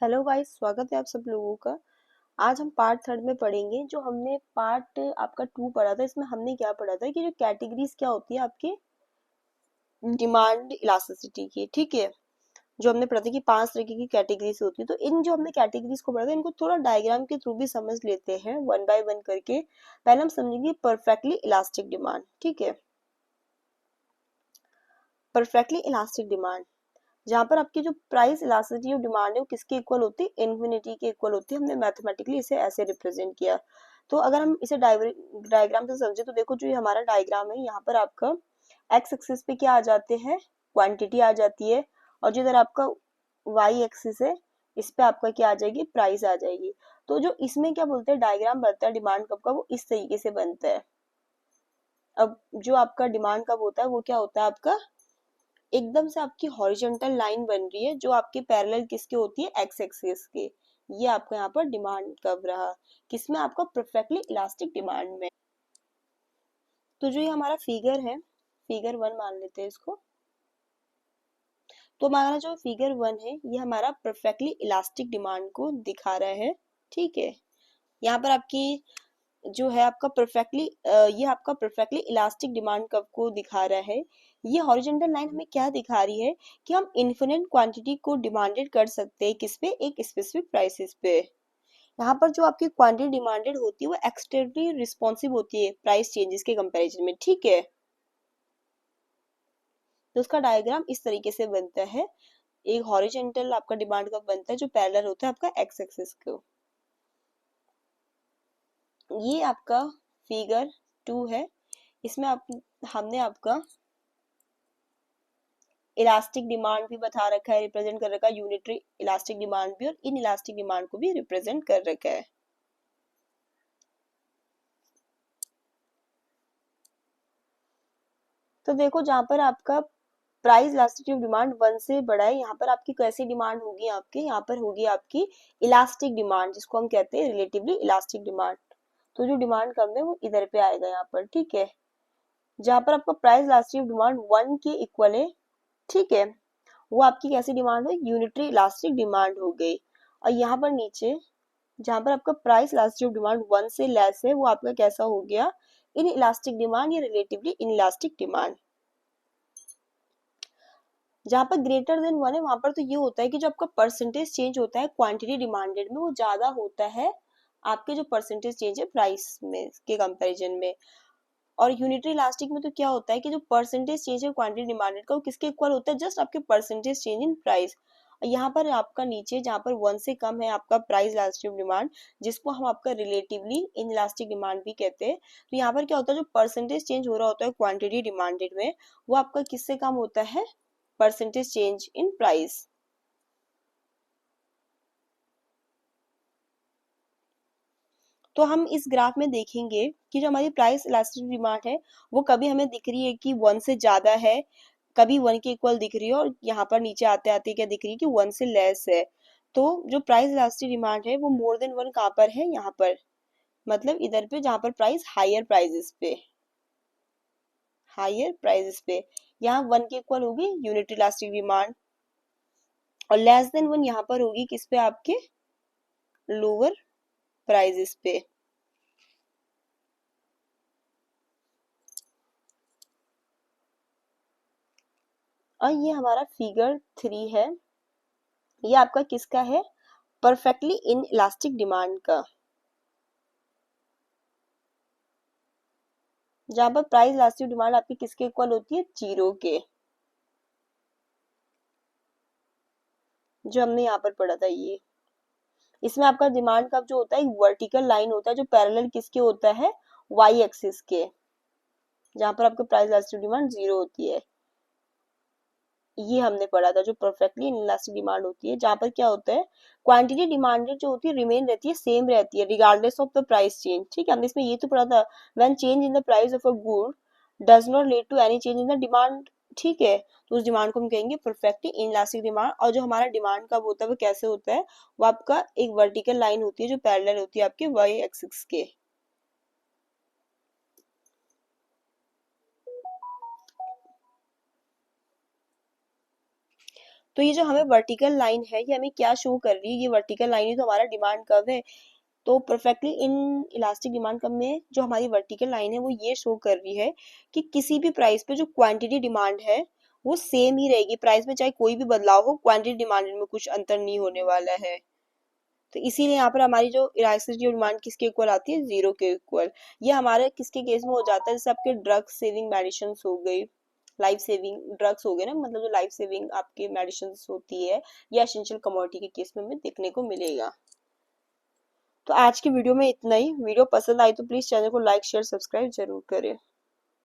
Hello guys, स्वागत है आप सब लोगों का। आज हम पार्ट थर्ड में पढ़ेंगे। जो हमने पार्ट आपका 2 पढ़ा था, इसमें हमने क्या पढ़ा था कि जो कैटेगरीज क्या होती है आपके डिमांड इलास्टिसिटी की, ठीक है। जो हमने पढ़ा था कि 5 तरीके की कैटेगरीज होती है। तो इन जो हमने कैटेगरीज को पढ़ा था, इनको थोड़ा डायग्राम के थ्रू भी समझ लेते हैं वन बाय वन करके। पहले हम समझेंगे परफेक्टली इलास्टिक डिमांड, ठीक है। परफेक्टली इलास्टिक डिमांड, जहां पर आपकी जो प्राइस इलास्टिसिटी ऑफ डिमांड है वो किसके इक्वल होती है, इन्फिनिटी के इक्वल होती है। हमने मैथमेटिकली इसे ऐसे रिप्रेजेंट किया। तो अगर हम इसे डायग्राम से समझे तो देखो, जो ये हमारा डायग्राम है, यहाँ पर आपका एक्स एक्सिस पे क्या आ जाते हैं, क्वांटिटी आ जाती है। और जो इधर आपका वाई एक्सिस है, इस पे आपका क्या आ जाएगी, प्राइस आ जाएगी। तो जो इसमें क्या बोलते हैं, डायग्राम बनता है डिमांड कब का, वो इस तरीके से बनता है। अब जो आपका डिमांड कब होता है, वो क्या होता है आपका, एकदम से आपकी हॉरिजॉन्टल लाइन बन रही है जो आपके पैरेलल किसके होती है, एक्स एक्सिस के। ये आपका यहाँ पर डिमांड कब रहा, किसमें, आपका परफेक्टली इलास्टिक डिमांड में। तो जो ये हमारा फिगर है, फिगर 1 मान लेते हैं इसको। तो हमारा जो फिगर 1 है, ये हमारा परफेक्टली इलास्टिक डिमांड को दिखा रहा है, ठीक है। यहाँ पर आपकी जो है आपका परफेक्टली, ये आपका परफेक्टली इलास्टिक डिमांड कर्व को दिखा रहा है। ये हॉरिजॉन्टल लाइन हमें क्या दिखा रही है कि हम इन्फिनिट क्वांटिटी को डिमांडेड कर सकते हैं, किस पे, एक स्पेसिफिक प्राइसेस पे। यहाँ पर जो आपकी क्वांटिटी डिमांडेड होती है वो एक्सट्रीमली रिस्पॉन्सिव होती है प्राइस चेंजेस के कंपैरिजन में, ठीक है। तो उसका डायग्राम इस तरीके से बनता है। एक हॉरिजॉन्टल आपका डिमांड कर्व बनता है जो पैरेलल होता है आपका एक्स एक्सिस को। ये आपका फिगर 2 है। इसमें आप हमने आपका इलास्टिक डिमांड भी बता रखा है, रिप्रेजेंट कर रखा है, यूनिटरी इलास्टिक डिमांड भी, और इन इलास्टिक डिमांड को भी रिप्रेजेंट कर रखा है। तो देखो, जहां पर आपका प्राइस इलास्टिसिटी ऑफ डिमांड 1 से बड़ा है, यहाँ पर आपकी कैसी डिमांड होगी, आपके यहाँ पर होगी आपकी इलास्टिक डिमांड, जिसको हम कहते हैं रिलेटिवली इलास्टिक डिमांड। तो जो डिमांड कम है वो इधर पे आएगा यहाँ पर, ठीक है। जहां पर आपका प्राइस इलास्टिसिटी ऑफ डिमांड 1 के इक्वल है, ठीक है, वो आपकी कैसी डिमांड है, यूनिटरी इलास्टिक डिमांड हो गई। और यहाँ पर नीचे जहां पर आपका प्राइस इलास्टिक डिमांड 1 से लेस है, वो आपका कैसा हो गया, इन इलास्टिक डिमांड या रिलेटिवली इन इलास्टिक डिमांड। जहां पर ग्रेटर देन 1 है, वहां पर तो ये होता है कि जो आपका परसेंटेज चेंज होता है क्वांटिटी डिमांडेड में, वो ज्यादा होता है आपके जो परसेंटेज चेंज है प्राइस में के कंपैरिजन में। और यूनिटरी इलास्टिक में तो क्या होता है कि जो परसेंटेज चेंज है क्वांटिटी डिमांडेड का, वो किसके इक्वल होता है, जस्ट आपके परसेंटेज चेंज इन प्राइस। यहाँ पर आपका नीचे जहाँ पर 1 से कम है आपका प्राइस इलास्टिक डिमांड, जिसको हम आपका रिलेटिवली इन इलास्टिक डिमांड भी कहते हैं। तो यहाँ पर क्या होता है, जो परसेंटेज चेंज हो रहा होता है क्वांटिटी डिमांडेड में, वो आपका किससे कम होता है, परसेंटेज चेंज इन प्राइस। तो हम इस ग्राफ में देखेंगे कि जो हमारी प्राइस इलास्टिक डिमांड है, वो कभी हमें दिख रही है कि 1 से ज्यादा है, कभी 1 के इक्वल दिख रही है, और यहाँ पर नीचे आते आते क्या दिख रही है कि 1 से लेस है। तो जो प्राइस इलास्टिक डिमांड है वो मोर देन 1 कहाँ पर है, यहाँ पर, मतलब इधर पे जहाँ पर प्राइस हायर प्राइसेस पे, हायर प्राइसेस पे, यहाँ 1 के इक्वल होगी यूनिट इलास्टिक डिमांड, और लेस देन 1 यहाँ पर होगी किस पे, आपके लोअर प्राइसेस पे। और ये हमारा फिगर 3 है। ये आपका किसका है, परफेक्टली इन इलास्टिक डिमांड का, जहां पर प्राइस इलास्टिक डिमांड आपकी किसके इक्वल होती है, 0 के, जो हमने यहाँ पर पढ़ा था ये। इसमें आपका डिमांड का जो होता है, एक वर्टिकल लाइन होता है जो पैरेलल किसके होता है, वाई एक्सिस के, जहां पर आपका प्राइस इलास्टिक डिमांड 0 होती है। ये हमने पढ़ा था, जो परफेक्टली इनइलास्टिक डिमांड होती है, जहां पर क्या होता है, क्वांटिटी डिमांडेड जो होती है रिमेन रहती है, सेम रहती है regardless of the price change, ठीक है। हमने इसमें ये तो पढ़ा था, when change in the price of a good does not lead to any change in the demand, ठीक है। तो उस डिमांड को हम कहेंगे परफेक्टली इनइलास्टिक डिमांड। और जो हमारा डिमांड कब होता है, वो कैसे होता है, वो आपका एक वर्टिकल लाइन होती है जो पैरेलल होती है आपके वाई एक्सिस के। तो ये जो हमें वर्टिकल लाइन है ये हमें क्या शो कर रही है, ये वर्टिकल लाइन ही तो हमारा डिमांड कर्व है। तो perfectly in elastic demand curve में जो हमारी वर्टिकल लाइन है वो ये शो कर रही है कि किसी भी प्राइस पे जो क्वांटिटी डिमांड है वो सेम ही रहेगी, प्राइस में चाहे कोई भी बदलाव हो, क्वांटिटी डिमांड में कुछ अंतर नहीं होने वाला है। तो इसीलिए यहाँ पर हमारी जो इलास्टिसिटी डिमांड किसके इक्वल आती है, जीरो के इक्वल। ये हमारे किसके केस में हो जाता है, जैसे आपके ड्रग सेविंग मेडिसिन हो गई, लाइफ सेविंग ड्रग्स हो गए ना, मतलब जो लाइफ सेविंग आपकी मेडिसिन होती है, या एसेंशियल कमोडिटी के केस में हमें देखने को मिलेगा। तो आज की वीडियो में इतना ही। वीडियो पसंद आई तो प्लीज चैनल को लाइक शेयर सब्सक्राइब जरूर करें।